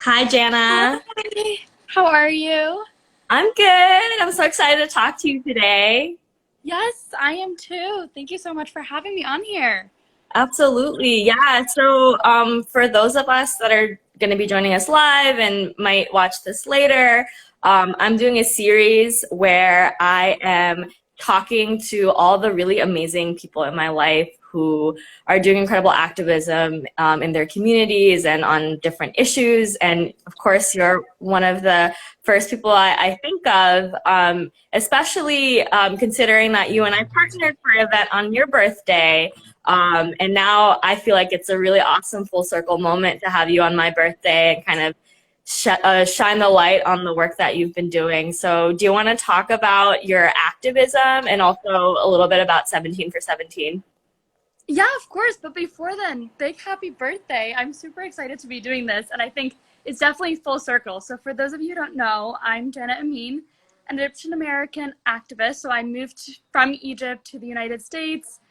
Hi, Jana. Hi, how are you? I'm good. I'm so excited to talk to you today. Yes, I am too. Thank you so much for having me on here. Absolutely. Yeah. So, for those of us that are going to be joining us live and might watch this later, I'm doing a series where I am talking to all the really amazing people in my life who are doing incredible activism in their communities and on different issues. And of course, you're one of the first people I think of, especially considering that you and I partnered for an event on your birthday. And now I feel like it's a really awesome full circle moment to have you on my birthday and kind of shine the light on the work that you've been doing. So do you want to talk about your activism and also a little bit about 17 for 17? Yeah, of course. But before then, big happy birthday. I'm super excited to be doing this. And I think it's definitely full circle. So for those of you who don't know, I'm Jana Amin, an Egyptian American activist. So I moved from Egypt to the United States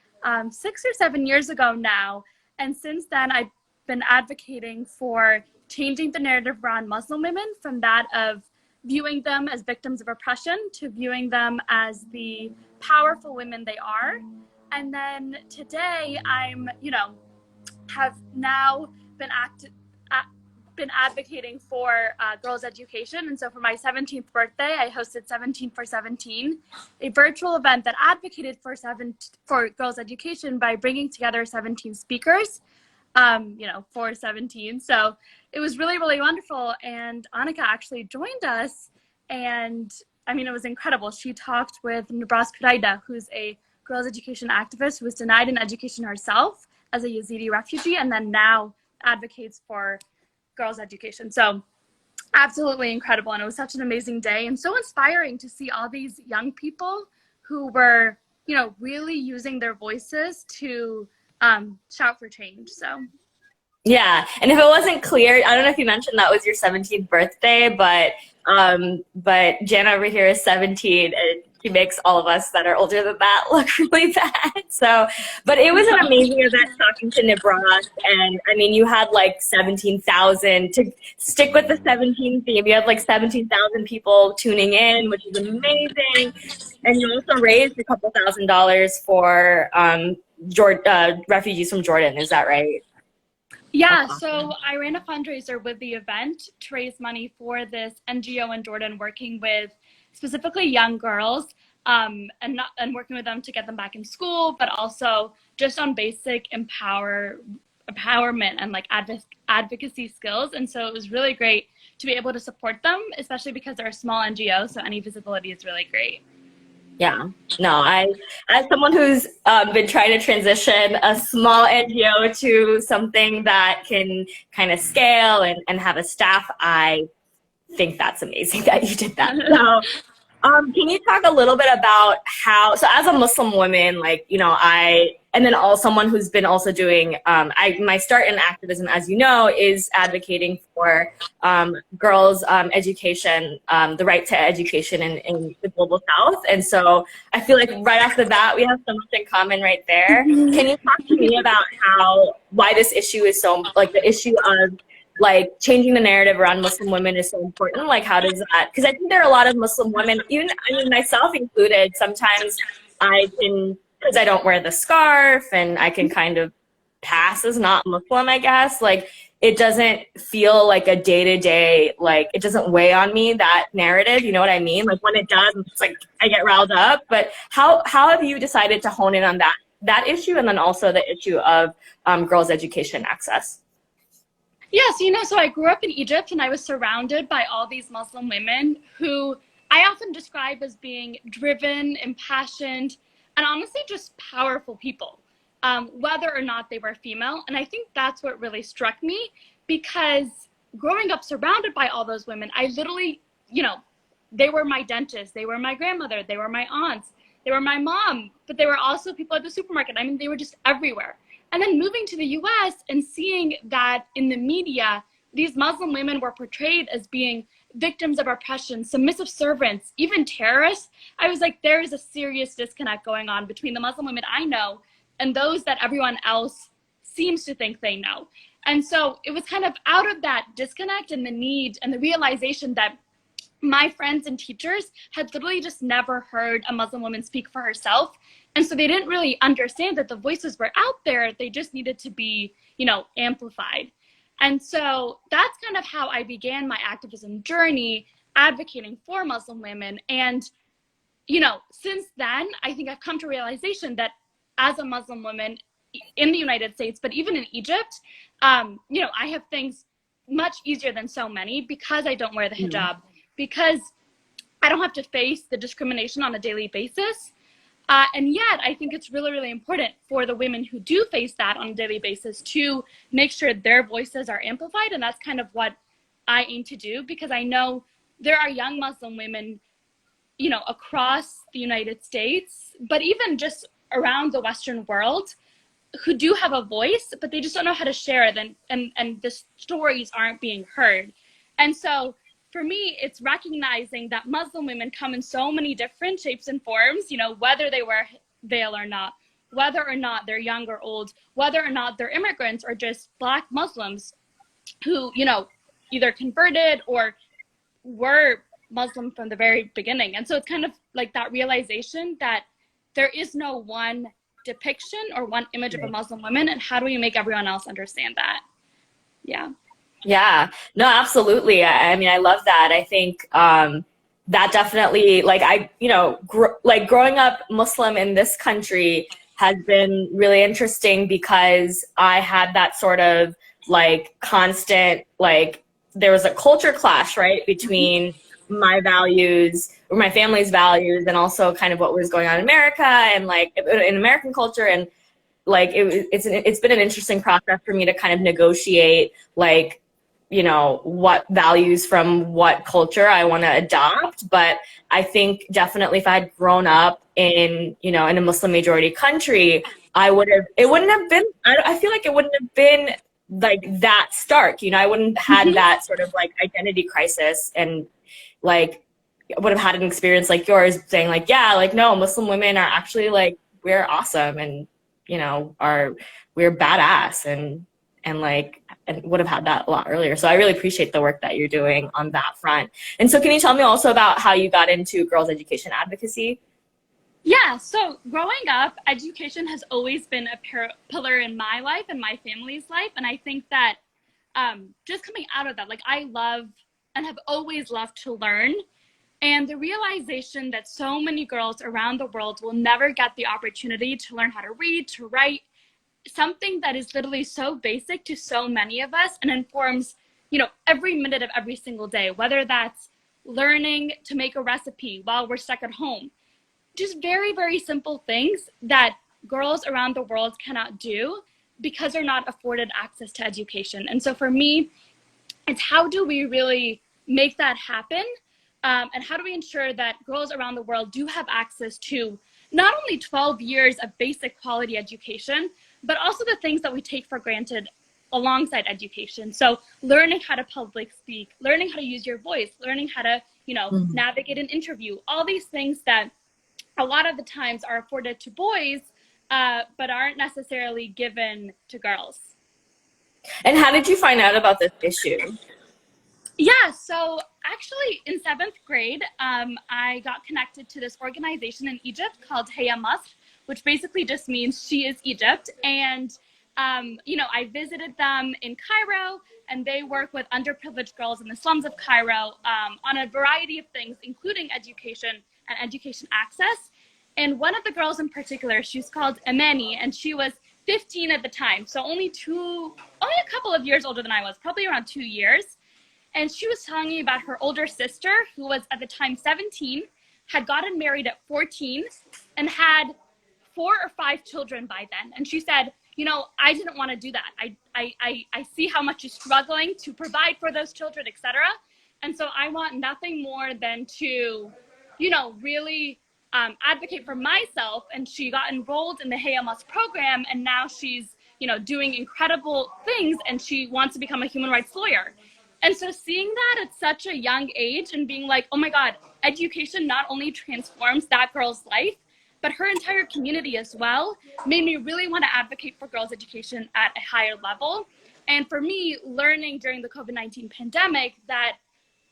6 or 7 years ago now. And since then, I've been advocating for changing the narrative around Muslim women from that of viewing them as victims of oppression to viewing them as the powerful women they are. And then today have now been advocating for girls' education. And so for my 17th birthday, I hosted 17 for 17, a virtual event that advocated for girls' education by bringing together 17 speakers, for 17. So it was really, really wonderful. And Anika actually joined us. And I mean, it was incredible. She talked with Nebraska Raida, who's a girls' education activist who was denied an education herself as a Yazidi refugee, and then now advocates for girls' education. So absolutely incredible. And it was such an amazing day and so inspiring to see all these young people who were, really using their voices to shout for change. So Yeah, and if it wasn't clear, I don't know if you mentioned that was your 17th birthday, but Jana over here is 17, and she makes all of us that are older than that look really bad. So, but it was an amazing event talking to Nebraska, and I mean, you had like 17,000 to stick with the 17 theme. You had like 17,000 people tuning in, which is amazing, and you also raised a couple $1,000s for refugees from Jordan. Is that right? yeah, so I ran a fundraiser with the event to raise money for this NGO in Jordan working with specifically young girls, and working with them to get them back in school, but also just on basic empowerment and like advocacy skills. And so it was really great to be able to support them, especially because they're a small NGO, so any visibility is really great. Yeah, no, as someone who's been trying to transition a small NGO to something that can kind of scale and have a staff, I think that's amazing that you did that. So, can you talk a little bit about so as a Muslim woman, and then someone who's been also doing, my start in activism, as you know, is advocating for girls' education, the right to education in the global South. And so I feel like right off the bat, we have so much in common right there. Can you talk to me about why this issue is so, like the issue of like changing the narrative around Muslim women is so important? Like, how does that, because I think there are a lot of Muslim women, even, I mean, myself included, sometimes because I don't wear the scarf and I can kind of pass as not Muslim, I guess, like, it doesn't feel like a day-to-day, like, it doesn't weigh on me, that narrative, you know what I mean? Like, when it does, it's like, I get riled up. But how have you decided to hone in on that issue, and then also the issue of girls' education access? Yes, so I grew up in Egypt and I was surrounded by all these Muslim women who I often describe as being driven, impassioned, and honestly just powerful people, whether or not they were female. And I think that's what really struck me, because growing up surrounded by all those women, I literally, they were my dentist, they were my grandmother, they were my aunts, they were my mom, but they were also people at the supermarket. I mean, they were just everywhere. And then moving to the US and seeing that in the media, these Muslim women were portrayed as being victims of oppression, submissive servants, even terrorists, I was like, there is a serious disconnect going on between the Muslim women I know and those that everyone else seems to think they know. And so it was kind of out of that disconnect and the need and the realization that my friends and teachers had literally just never heard a Muslim woman speak for herself. And so they didn't really understand that the voices were out there. They just needed to be, amplified. And so that's kind of how I began my activism journey, advocating for Muslim women. And, since then, I think I've come to a realization that as a Muslim woman in the United States, but even in Egypt, I have things much easier than so many because I don't wear the hijab, because I don't have to face the discrimination on a daily basis. And yet, I think it's really, really important for the women who do face that on a daily basis to make sure their voices are amplified. And that's kind of what I aim to do, because I know there are young Muslim women, across the United States, but even just around the Western world, who do have a voice, but they just don't know how to share it, and the stories aren't being heard. And so for me, it's recognizing that Muslim women come in so many different shapes and forms, whether they wear veil or not, whether or not they're young or old, whether or not they're immigrants or just Black Muslims who, either converted or were Muslim from the very beginning. And so it's kind of like that realization that there is no one depiction or one image of a Muslim woman, and how do we make everyone else understand that? Yeah, no, absolutely. I mean, I love that. I think that definitely, growing up Muslim in this country has been really interesting, because I had that sort of constant, there was a culture clash, right, between my values or my family's values and also kind of what was going on in America and in American culture. And it's been an interesting process for me to kind of negotiate what values from what culture I want to adopt. But I think definitely if I had grown up in a Muslim majority country, I feel like it wouldn't have been that stark, I wouldn't have had that sort of identity crisis, and I would have had an experience like yours saying no, Muslim women are actually we're awesome, and we're badass, and would have had that a lot earlier. So I really appreciate the work that you're doing on that front. And so can you tell me also about how you got into Girls Education Advocacy? Yeah, so growing up, education has always been a pillar in my life and my family's life. And I think that just coming out of that, I love and have always loved to learn. And the realization that so many girls around the world will never get the opportunity to learn how to read, to write, something that is literally so basic to so many of us and informs, every minute of every single day, whether that's learning to make a recipe while we're stuck at home. Just very, very simple things that girls around the world cannot do because they're not afforded access to education. And so for me, it's how do we really make that happen? And how do we ensure that girls around the world do have access to not only 12 years of basic quality education, but also the things that we take for granted alongside education. So learning how to public speak, learning how to use your voice, learning how to, navigate an interview, all these things that a lot of the times are afforded to boys, but aren't necessarily given to girls. And how did you find out about this issue? Yeah, so actually in 7th grade, I got connected to this organization in Egypt called Heya Must, which basically just means she is Egypt. And, I visited them in Cairo, and they work with underprivileged girls in the slums of Cairo on a variety of things, including education and education access. And one of the girls in particular, she's called Amani, and she was 15 at the time. So only a couple of years older than I was, probably around 2 years. And she was telling me about her older sister, who was at the time 17, had gotten married at 14, and had 4 or 5 children by then. And she said, I didn't want to do that. I see how much you're struggling to provide for those children, etc. And so I want nothing more than to, really advocate for myself. And she got enrolled in the Heya Must program, and now she's, doing incredible things, and she wants to become a human rights lawyer. And so seeing that at such a young age and being like, oh my God, education not only transforms that girl's life, but her entire community as well made me really want to advocate for girls' education at a higher level. And for me, learning during the COVID-19 pandemic that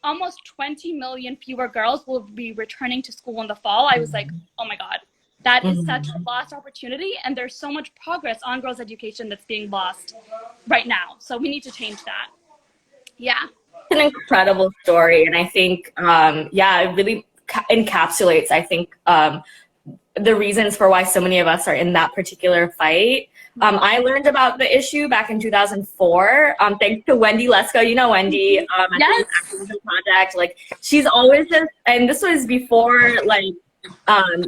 almost 20 million fewer girls will be returning to school in the fall, I was like, oh my God, that is such a lost opportunity. And there's so much progress on girls' education that's being lost right now. So we need to change that. Yeah. It's an incredible story. And I think, it really encapsulates, I think, the reasons for why so many of us are in that particular fight. I learned about the issue back in 2004, thanks to Wendy Lesko. You know Wendy, at the Activism Project. Like, she's always just, and this was before, like,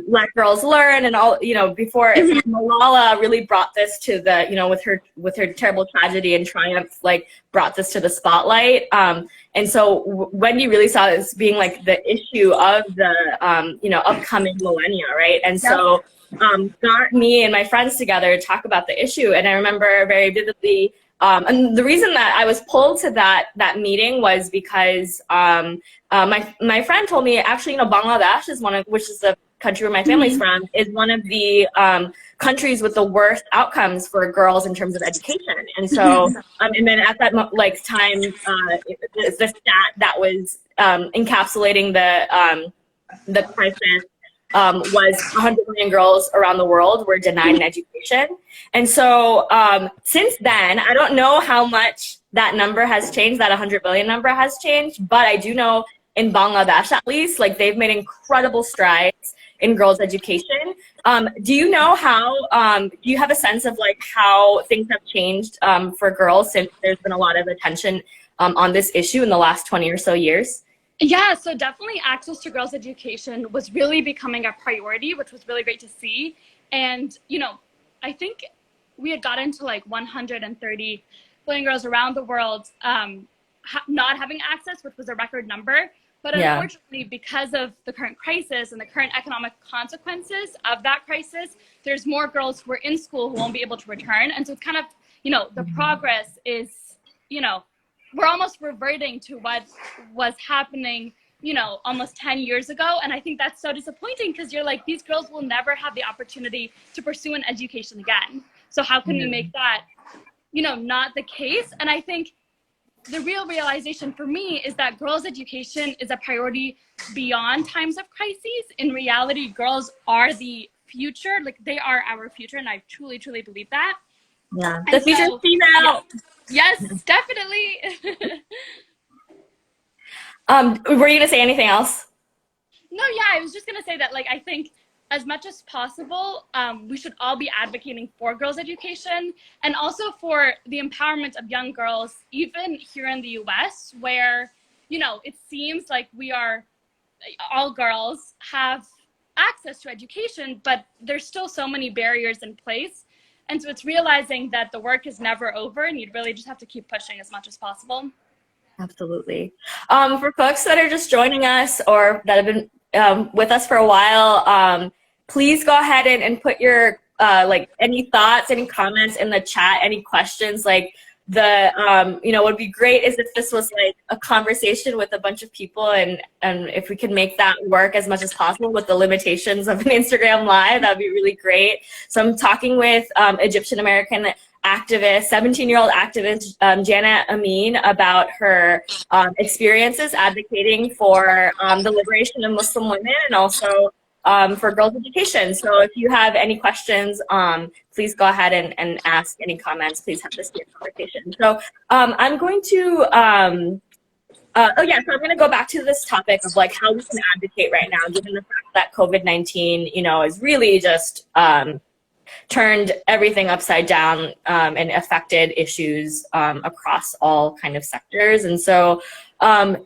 Let Girls Learn and all, before Malala really brought this to the, with her terrible tragedy and triumph, like, brought this to the spotlight. And so Wendy really saw this being like the issue of the, upcoming millennia, right? And so got me and my friends together to talk about the issue. And I remember very vividly, and the reason that I was pulled to that meeting was because my friend told me, actually, Bangladesh is which is the country where my family's from, is one of the countries with the worst outcomes for girls in terms of education. And so, and then at that time, the stat that was encapsulating the crisis was 100 million girls around the world were denied an education. And so since then, I don't know how much that number has changed, that 100 million number has changed, but I do know in Bangladesh, at least, like, they've made incredible strides in girls' education. Do you know how, do you have a sense of like how things have changed for girls since there's been a lot of attention on this issue in the last 20 or so years? Yeah, so definitely access to girls' education was really becoming a priority, which was really great to see. And, I think we had gotten to like 130 million girls around the world not having access, which was a record number. But unfortunately, because of the current crisis and the current economic consequences of that crisis, there's more girls who are in school who won't be able to return. And so it's kind of, the progress is, we're almost reverting to what was happening, almost 10 years ago. And I think that's so disappointing because you're like, these girls will never have the opportunity to pursue an education again. So how can we make that, not the case? And I think the real realization for me is that girls' education is a priority beyond times of crises. In reality, girls are the future, like they are our future. And I truly, truly believe that. Yeah, the future's female. Yes, definitely. Were you gonna say anything else? No, yeah, I was just gonna say that, like, I think as much as possible, we should all be advocating for girls' education and also for the empowerment of young girls, even here in the US, where, it seems like all girls have access to education, but there's still so many barriers in place. And so it's realizing that the work is never over and you'd really just have to keep pushing as much as possible. Absolutely. For folks that are just joining us or that have been with us for a while, please go ahead and put your any thoughts, any comments in the chat, any questions. Like what would be great is if this was like a conversation with a bunch of people, and if we could make that work as much as possible with the limitations of an Instagram Live, that'd be really great. So I'm talking with Egyptian American activist, 17-year-old activist Jana Amin about her experiences advocating for the liberation of Muslim women and also for girls' education. So if you have any questions, please go ahead and ask any comments. Please have this be a conversation. So I'm going to, so I'm going to go back to this topic of like how we can advocate right now, given the fact that COVID-19, is really just turned everything upside down and affected issues across all kind of sectors. And so where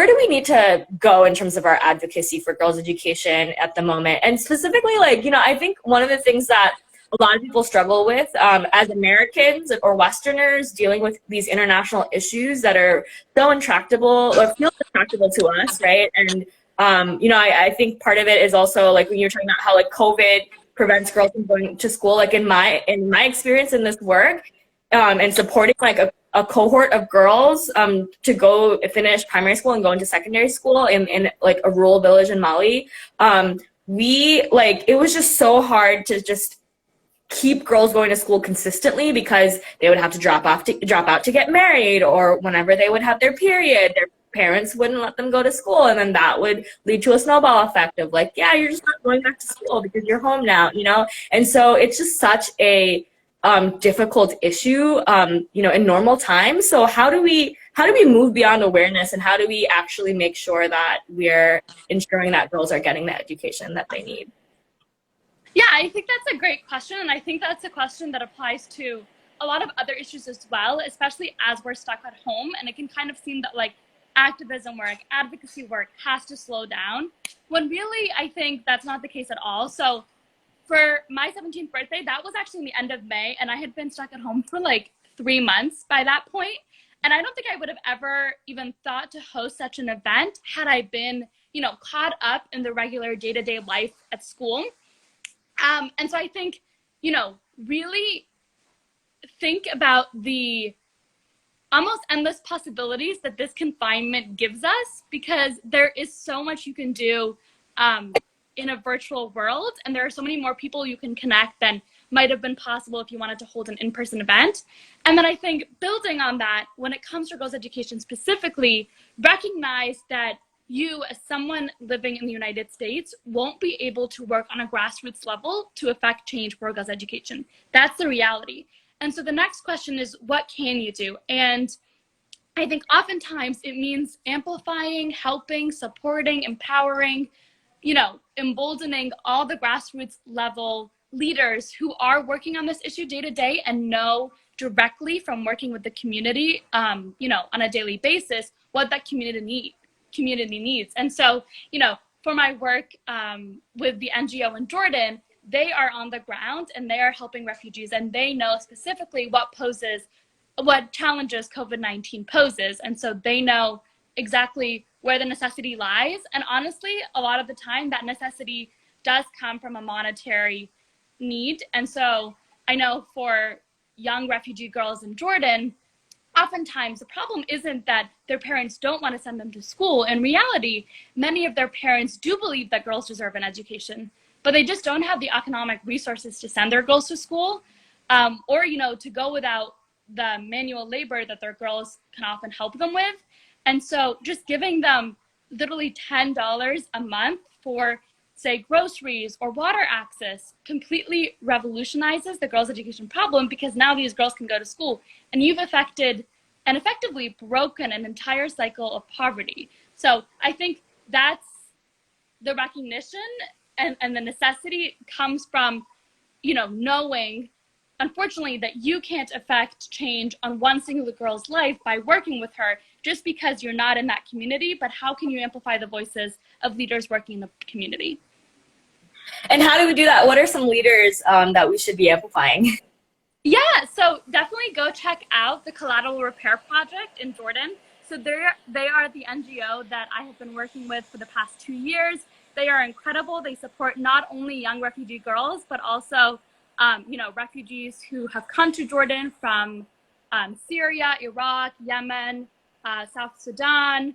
do we need to go in terms of our advocacy for girls' education at the moment? And specifically, I think one of the things that a lot of people struggle with as Americans or Westerners dealing with these international issues that are so intractable or feel intractable to us, right? And, I think part of it is also like when you're talking about how like COVID prevents girls from going to school, like in my experience in this work and supporting like a cohort of girls to go finish primary school and go into secondary school in like a rural village in Mali. it was just so hard to just keep girls going to school consistently, because they would have to drop out to get married, or whenever they would have their period, their parents wouldn't let them go to school, and then that would lead to a snowball effect of like, yeah, you're just not going back to school because you're home now, you know. And so it's just such a difficult issue, you know, in normal times. So how do we move beyond awareness, and how do we actually make sure that we're ensuring that girls are getting the education that they need? Yeah, I think that's a great question. And I think that's a question that applies to a lot of other issues as well, especially as we're stuck at home. And it can kind of seem that like activism work, advocacy work has to slow down, when really I think that's not the case at all. So for my 17th birthday, that was actually in the end of May, and I had been stuck at home for like 3 months by that point. And I don't think I would have ever even thought to host such an event had I been, you know, caught up in the regular day-to-day life at school. And so I think, you know, really think about the almost endless possibilities that this confinement gives us, because there is so much you can do in a virtual world, and there are so many more people you can connect than might have been possible if you wanted to hold an in-person event. And then I think building on that, when it comes to girls' education specifically, recognize that you, as someone living in the United States, won't be able to work on a grassroots level to affect change for girls' education. That's the reality. And so the next question is, what can you do? And I think oftentimes it means amplifying, helping, supporting, empowering, you know, emboldening all the grassroots level leaders who are working on this issue day to day and know directly from working with the community, you know, on a daily basis, what that community needs. And so, you know, for my work with the NGO in Jordan, they are on the ground and they are helping refugees, and they know specifically what challenges COVID-19 poses. And so they know exactly where the necessity lies. And honestly, a lot of the time that necessity does come from a monetary need. And so I know for young refugee girls in Jordan, oftentimes the problem isn't that their parents don't want to send them to school. In reality, many of their parents do believe that girls deserve an education, but they just don't have the economic resources to send their girls to school, or, you know, to go without the manual labor that their girls can often help them with. And so just giving them literally $10 a month for, say, groceries or water access completely revolutionizes the girls' education problem, because now these girls can go to school, and you've affected and effectively broken an entire cycle of poverty. So I think that's the recognition, and the necessity comes from, you know, knowing, unfortunately, that you can't affect change on one single girl's life by working with her just because you're not in that community, but how can you amplify the voices of leaders working in the community? And how do we do that? What are some leaders that we should be amplifying? Yeah, so definitely go check out the Collateral Repair Project in Jordan. So they are the NGO that I have been working with for the past 2 years. They are incredible. They support not only young refugee girls, but also you know, refugees who have come to Jordan from Syria, Iraq, Yemen, South Sudan,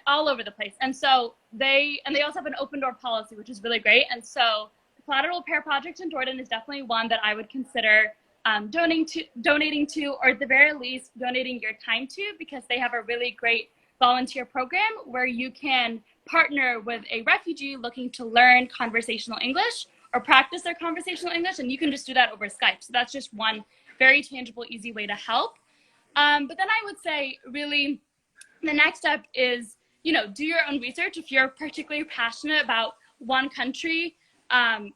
all over the place. And so they also have an open door policy, which is really great. And so the Collateral Repair Project in Jordan is definitely one that I would consider donating to, or at the very least, donating your time to, because they have a really great volunteer program where you can partner with a refugee looking to learn conversational English or practice their conversational English, and you can just do that over Skype. So that's just one very tangible, easy way to help. But then I would say really the next step is, you know, do your own research. If you're particularly passionate about one country,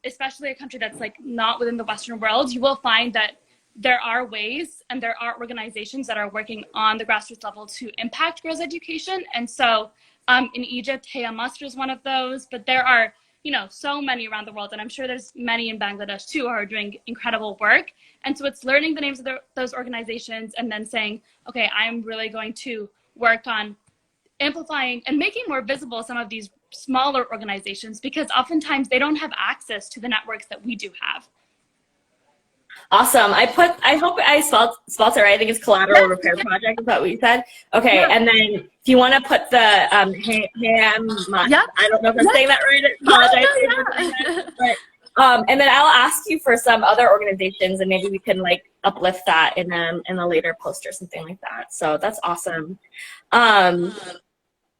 especially a country that's like not within the Western world, you will find that there are ways and there are organizations that are working on the grassroots level to impact girls' education. And so in Egypt, Heya Mustard is one of those, but there are, you know, so many around the world, and I'm sure there's many in Bangladesh too who are doing incredible work. And so it's learning the names of those organizations and then saying, okay, I'm really going to work on amplifying and making more visible some of these smaller organizations, because oftentimes they don't have access to the networks that we do have. Awesome. I hope I spelled it right. I think it's collateral repair project is what we said. Okay. Yeah. And then if you want to put the Yep. I don't know if I'm saying that right. I apologize. But, and then I'll ask you for some other organizations, and maybe we can like uplift that in a later post or something like that. So that's awesome.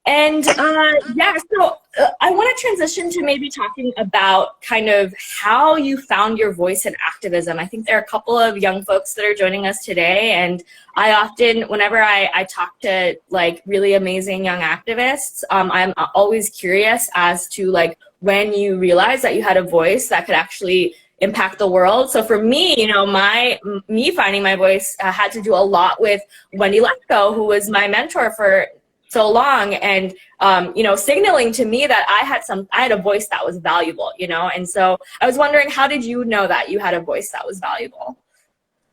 And yeah, so I want to transition to maybe talking about kind of how you found your voice in activism. I think there are a couple of young folks that are joining us today, and I often, whenever I talk to like really amazing young activists, I'm always curious as to like when you realize that you had a voice that could actually impact the world. So for me, you know, me finding my voice had to do a lot with Wendy Letko, who was my mentor for so long, and you know, signaling to me that I had a voice that was valuable, you know. And so I was wondering, how did you know that you had a voice that was valuable?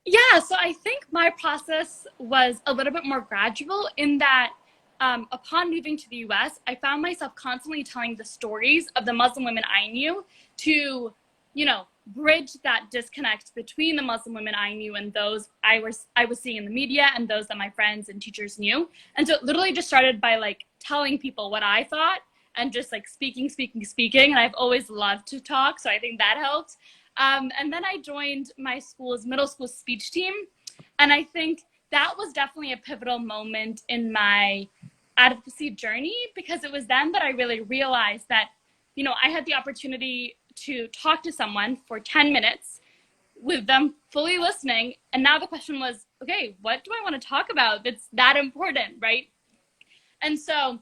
Yeah, so I think my process was a little bit more gradual in that upon moving to the US, I found myself constantly telling the stories of the Muslim women I knew to, you know, bridge that disconnect between the Muslim women I knew and those I was seeing in the media and those that my friends and teachers knew. And so it literally just started by like telling people what I thought and just like speaking. And I've always loved to talk, so I think that helped. And then I joined my school's middle school speech team. And I think that was definitely a pivotal moment in my advocacy journey, because it was then that I really realized that, you know, I had the opportunity to talk to someone for 10 minutes with them fully listening. And now the question was, okay, what do I want to talk about that's that important, right? And so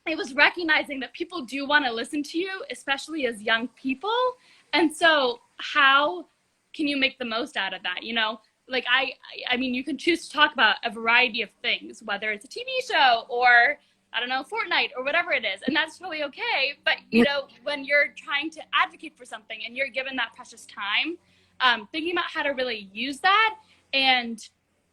it was recognizing that people do want to listen to you, especially as young people. And so how can you make the most out of that? You know, like I mean, you can choose to talk about a variety of things, whether it's a TV show or I don't know, Fortnite or whatever it is. And that's really okay. But, you know, when you're trying to advocate for something and you're given that precious time, thinking about how to really use that and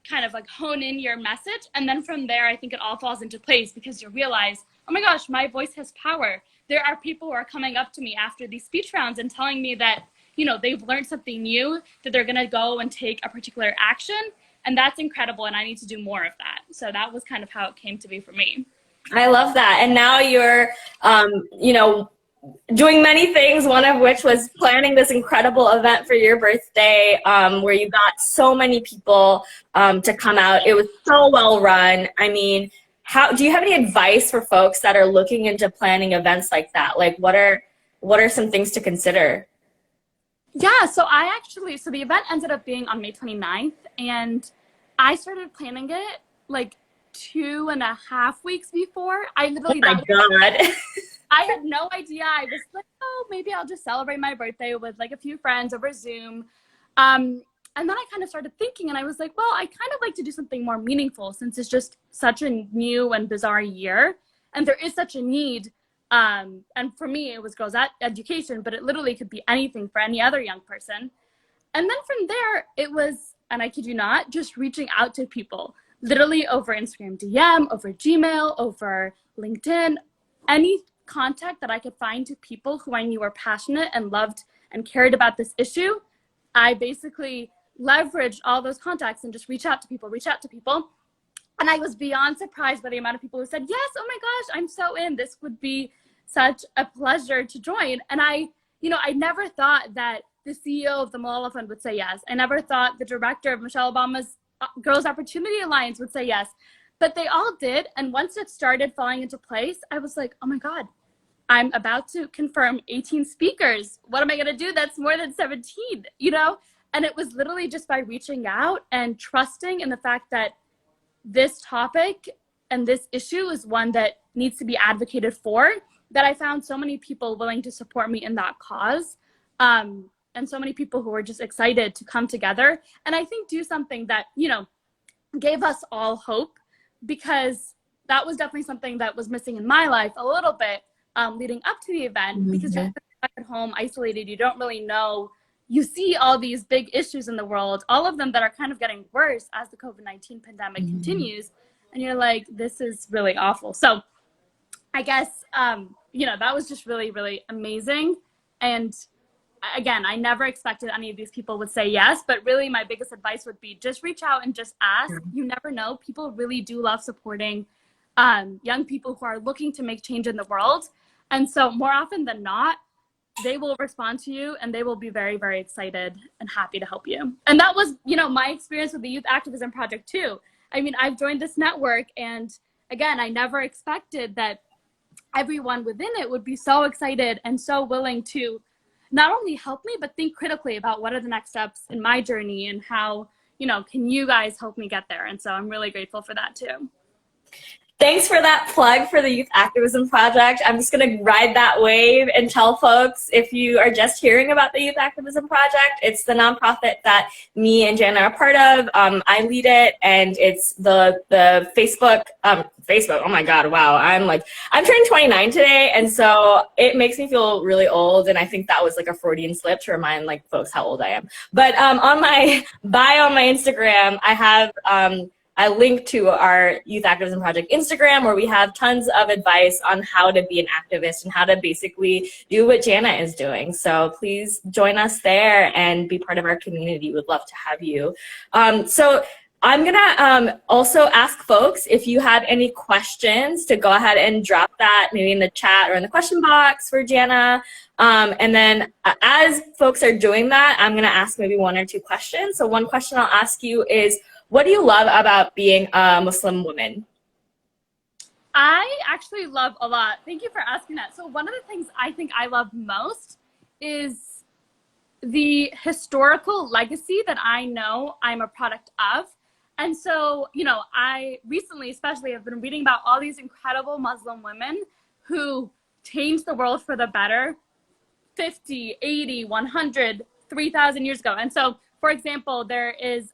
kind of like hone in your message. And then from there, I think it all falls into place because you realize, oh my gosh, my voice has power. There are people who are coming up to me after these speech rounds and telling me that, you know, they've learned something new, that they're going to go and take a particular action. And that's incredible. And I need to do more of that. So that was kind of how it came to be for me. I love that. And now you're, you know, doing many things, one of which was planning this incredible event for your birthday, where you got so many people to come out. It was so well run. I mean, how do you have any advice for folks that are looking into planning events like that? Like, what are some things to consider? Yeah, so the event ended up being on May 29th, and I started planning it like 2.5 weeks before. I literally, oh my God. I had no idea. I was like, oh, maybe I'll just celebrate my birthday with like a few friends over Zoom. And then I kind of started thinking, and I was like, well, I kind of like to do something more meaningful since it's just such a new and bizarre year. And there is such a need. And for me, it was girls' education, but it literally could be anything for any other young person. And then from there, it was, and I kid you not, just reaching out to people, literally over Instagram DM, over Gmail, over LinkedIn, any contact that I could find to people who I knew were passionate and loved and cared about this issue. I basically leveraged all those contacts and just reach out to people. And I was beyond surprised by the amount of people who said, yes, oh my gosh, I'm so in. This would be such a pleasure to join. And I never thought that the CEO of the Malala Fund would say yes. I never thought the director of Michelle Obama's Girls Opportunity Alliance would say yes. But they all did. And once it started falling into place, I was like, oh my God, I'm about to confirm 18 speakers. What am I going to do? That's more than 17, you know? And it was literally just by reaching out and trusting in the fact that this topic and this issue is one that needs to be advocated for, that I found so many people willing to support me in that cause. And so many people who were just excited to come together and I think do something that, you know, gave us all hope, because that was definitely something that was missing in my life a little bit leading up to the event, because you're back at home isolated, you don't really know. You see all these big issues in the world, all of them that are kind of getting worse as the COVID-19 pandemic continues. And you're like, this is really awful. So I guess, you know, that was just really, really amazing. And again, I never expected any of these people would say yes, but really my biggest advice would be just reach out and just ask. You never know. People really do love supporting young people who are looking to make change in the world. And so more often than not, they will respond to you and they will be very, very excited and happy to help you. And that was, you know, my experience with the Youth Activism Project too. I mean, I've joined this network, and again, I never expected that everyone within it would be so excited and so willing to not only help me, but think critically about what are the next steps in my journey and how, you know, can you guys help me get there? And so I'm really grateful for that too. Thanks for that plug for the Youth Activism Project. I'm just going to ride that wave and tell folks, if you are just hearing about the Youth Activism Project, it's the nonprofit that me and Jana are part of. I lead it, and it's the Facebook, oh my God, wow. I'm turning 29 today, and so it makes me feel really old, and I think that was like a Freudian slip to remind like folks how old I am. But on my bio on my Instagram, I have I link to our Youth Activism Project Instagram, where we have tons of advice on how to be an activist and how to basically do what Jana is doing. So please join us there and be part of our community. We'd love to have you. So I'm gonna also ask folks, if you have any questions, to go ahead and drop that maybe in the chat or in the question box for Jana. And then as folks are doing that, I'm gonna ask maybe one or two questions. So one question I'll ask you is, what do you love about being a Muslim woman? I actually love a lot. Thank you for asking that. So one of the things I think I love most is the historical legacy that I know I'm a product of. And so, you know, I recently especially have been reading about all these incredible Muslim women who changed the world for the better 50, 80, 100, 3,000 years ago. And so, for example, there is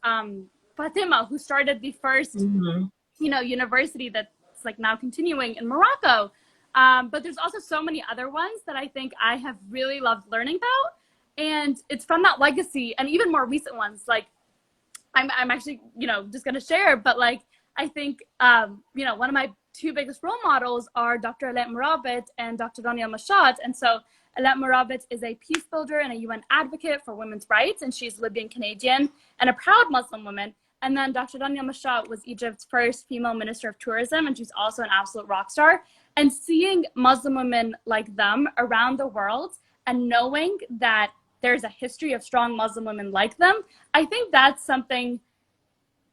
Fatima, who started the first, you know, university that's like now continuing in Morocco. But there's also so many other ones that I think I have really loved learning about. And it's from that legacy, and even more recent ones, like I'm actually, you know, just going to share, but like, I think, you know, one of my two biggest role models are Dr. Alet Morabit and Dr. Rania Mashat. And so Alet Morabit is a peace builder and a UN advocate for women's rights, and she's Libyan Canadian and a proud Muslim woman. And then Dr. Rania Mashat was Egypt's first female minister of tourism, and she's also an absolute rock star. And seeing Muslim women like them around the world and knowing that there's a history of strong Muslim women like them, I think that's something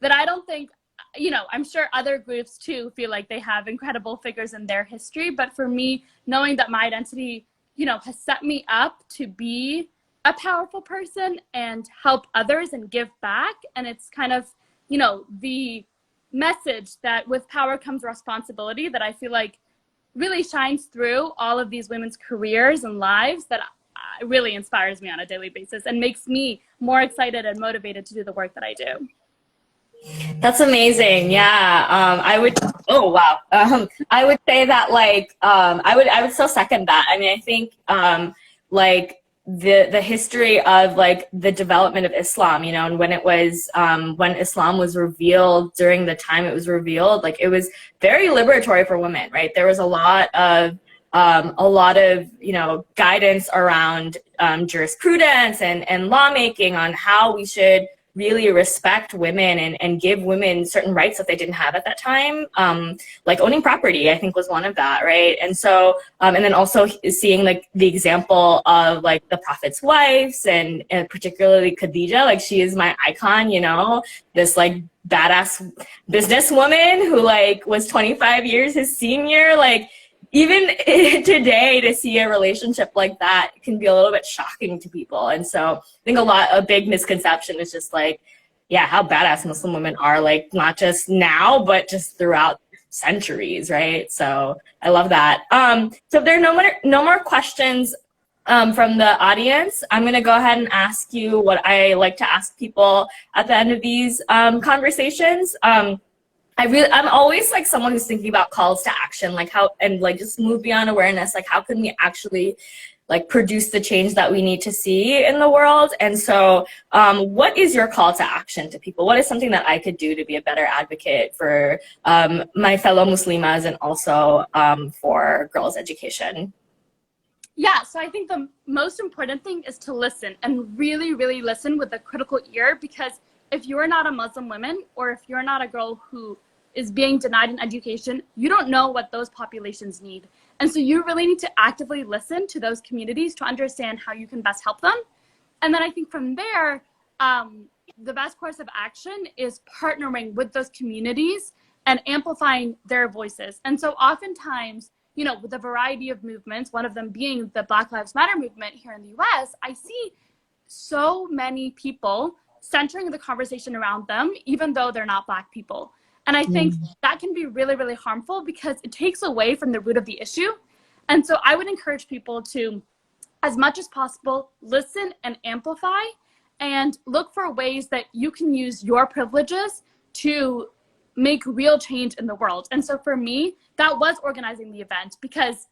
that I don't think, you know, I'm sure other groups too feel like they have incredible figures in their history. But for me, knowing that my identity, you know, has set me up to be a powerful person and help others and give back. And it's kind of, you know, the message that with power comes responsibility that I feel like really shines through all of these women's careers and lives, that really inspires me on a daily basis and makes me more excited and motivated to do the work that I do. That's amazing. Yeah. I would, oh, wow. I would say that, like, I would still second that. I mean, I think, like, the history of like the development of Islam, you know, and when it was, when Islam was revealed, during the time it was revealed, like, it was very liberatory for women, right? There was a lot of, you know, guidance around jurisprudence and lawmaking on how we should really respect women and give women certain rights that they didn't have at that time. Like owning property, I think, was one of that, right? And so, and then also seeing like the example of like the Prophet's wives and particularly Khadija, like she is my icon, you know, this like badass businesswoman who like was 25 years his senior, like, even today, to see a relationship like that can be a little bit shocking to people. And so I think a big misconception is just like, yeah, how badass Muslim women are, like, not just now, but just throughout centuries, right? So I love that. So if there are no more questions from the audience, I'm going to go ahead and ask you what I like to ask people at the end of these conversations. I'm always like someone who's thinking about calls to action, like how, and like just move beyond awareness, like how can we actually like produce the change that we need to see in the world? And so what is your call to action to people? What is something that I could do to be a better advocate for my fellow Muslimas and also for girls' education? Yeah, so I think the most important thing is to listen and really, really listen with a critical ear, because if you're not a Muslim woman or if you're not a girl who is being denied an education, you don't know what those populations need. And so you really need to actively listen to those communities to understand how you can best help them. And then I think from there, the best course of action is partnering with those communities and amplifying their voices. And so oftentimes, you know, with a variety of movements, one of them being the Black Lives Matter movement here in the US, I see so many people centering the conversation around them, even though they're not Black people. And I think that can be really, really harmful because it takes away from the root of the issue. And so I would encourage people to, as much as possible, listen and amplify and look for ways that you can use your privileges to make real change in the world. And so for me, that was organizing the event, because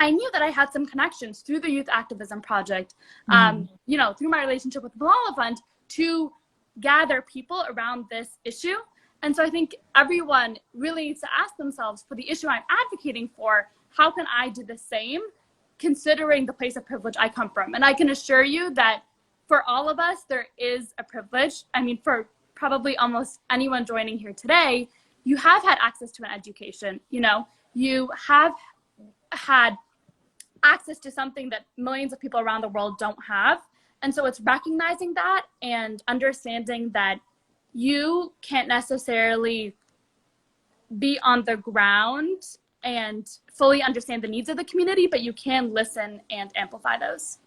I knew that I had some connections through the Youth Activism Project, you know, through my relationship with the Malala Fund, to gather people around this issue. And so I think everyone really needs to ask themselves, for the issue I'm advocating for, how can I do the same, considering the place of privilege I come from? And I can assure you that for all of us, there is a privilege. I mean, for probably almost anyone joining here today, you have had access to an education. You know, you have had access to something that millions of people around the world don't have. And so it's recognizing that and understanding that you can't necessarily be on the ground and fully understand the needs of the community, but you can listen and amplify those.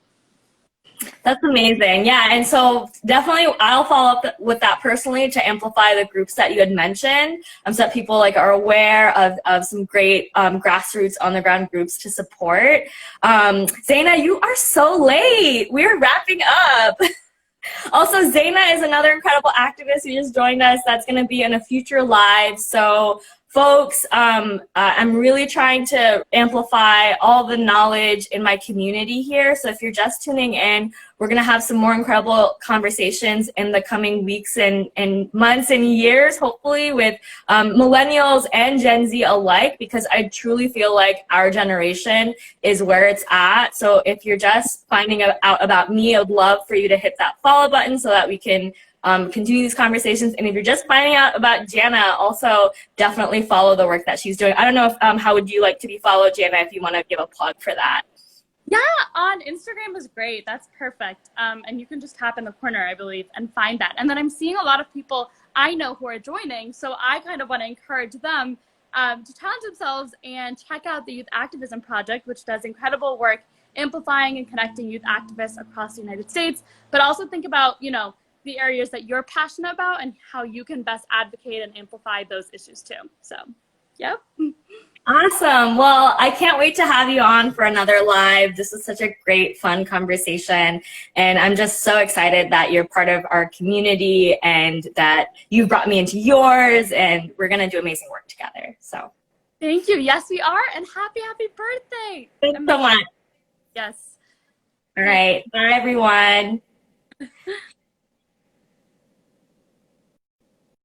That's amazing. Yeah. And so definitely I'll follow up with that personally to amplify the groups that you had mentioned, so that people like are aware of some great grassroots on the ground groups to support. Zaina, you are so late. We're wrapping up. Also, Zaina is another incredible activist who just joined us. That's going to be in a future live. So folks, I'm really trying to amplify all the knowledge in my community here. So if you're just tuning in, we're going to have some more incredible conversations in the coming weeks and months and years, hopefully, with millennials and Gen Z alike, because I truly feel like our generation is where it's at. So if you're just finding out about me, I'd love for you to hit that follow button so that we can continue these conversations. And if you're just finding out about Jana, also definitely follow the work that she's doing. I don't know if how would you like to be followed, Jana, if you want to give a plug for that. Yeah, on Instagram is great. That's perfect. And you can just tap in the corner, I believe, and find that. And then I'm seeing a lot of people I know who are joining, so I kind of want to encourage them to challenge themselves and check out the Youth Activism Project, which does incredible work amplifying and connecting youth activists across the United States, but also think about, you know, the areas that you're passionate about and how you can best advocate and amplify those issues too. So, yep. Awesome. Well, I can't wait to have you on for another live. This was such a great, fun conversation. And I'm just so excited that you're part of our community and that you brought me into yours, and we're going to do amazing work together. So thank you. Yes, we are. And happy birthday. Thanks so much. Yes. All right. Bye, everyone.